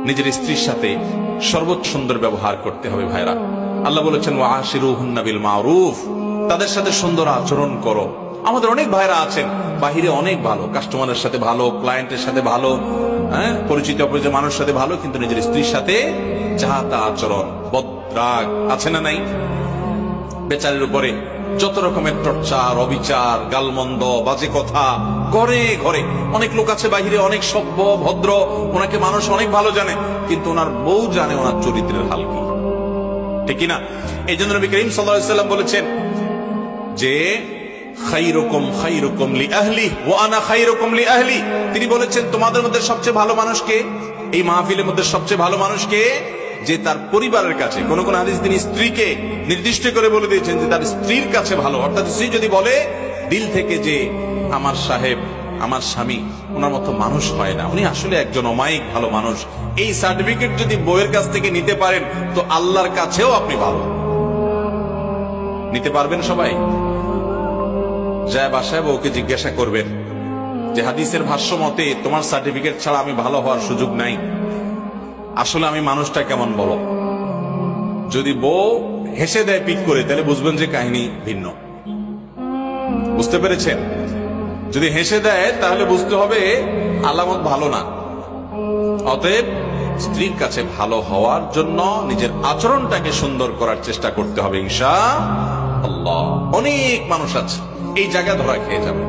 নিজের স্ত্রীর সাথে সর্বোচ্চ সুন্দর ব্যবহার করতে হবে ভাইরা। আল্লাহ বলেছেন ওয়াশিরুহুন্না বিল মারুফ, তাদের সাথে সুন্দর আচরণ করো। আমাদের অনেক ভাইরা আছেন বাহিরে অনেক ভালো, কাস্টমারের সাথে ভালো, ক্লায়েন্টের সাথে ভালো, পরিচিত অপরিচিত মানুষের সাথে ভালো, কিন্তু নিজের স্ত্রীর সাথে যা তা আচরণ, বদরাগ আছে না নাই? বেচারের উপরে যত রকমের টর্চার, অবিচার, গালমন্দ, বাজে কথা ঘরে ঘরে। অনেক লোক আছে বাহিরে অনেক সভ্য ভদ্র, ওনাকে মানুষ অনেক ভালো জানে, কিন্তু ওনার বউ জানে ওনার চরিত্রের হাল কি, ঠিক কিনা? এই জন্য নবী করিম সাল্লাল্লাহু আলাইহি ওয়াসাল্লাম বলেছেন যে খায়রুকুম খায়রুকুম লিআহলিহি ওয়া আনা খায়রুকুম লিআহলি। তিনি বলেছেন তোমাদের মধ্যে সবচেয়ে ভালো মানুষ কে? এই মাহফিলের মধ্যে সবচেয়ে ভালো মানুষ কে? যে তার পরিবারের কাছে, কোন কোন হাদিস তিনি স্ত্রীকে নির্দিষ্ট করে বলে দিয়েছেন যে তার স্ত্রীর কাছে ভালো। অর্থাৎ স্ত্রী যদি বলে দিল থেকে যে আমার সাহেব, আমার স্বামী ওনার মতো মানুষ হয় না, উনি আসলে একজন অমায়িক ভালো মানুষ, এই সার্টিফিকেট যদি বউয়ের কাছ থেকে নিতে পারেন তো আল্লাহর কাছেও আপনি ভালো। নিতে পারবেন সবাই? যায় বাসায় বউকে জিজ্ঞাসা করবেন যে হাদিসের ভাষ্য মতে তোমার সার্টিফিকেট ছাড়া আমি ভালো হওয়ার সুযোগ নাই, আসলে আমি মানুষটা কেমন বলো। যদি বউ হেসে দেয় পিক করে, তাহলে বুঝবেন যে কাহিনী ভিন্ন। বুঝতে পেরেছেন? যদি হেসে দেয় তাহলে বুঝতে হবে আলামত ভালো না। অতএব স্ত্রীর কাছে ভালো হওয়ার জন্য নিজের আচরণটাকে সুন্দর করার চেষ্টা করতে হবে ইনশাআল্লাহ। অনেক মানুষ আছে এই জায়গা ধরা খেয়ে যাবে।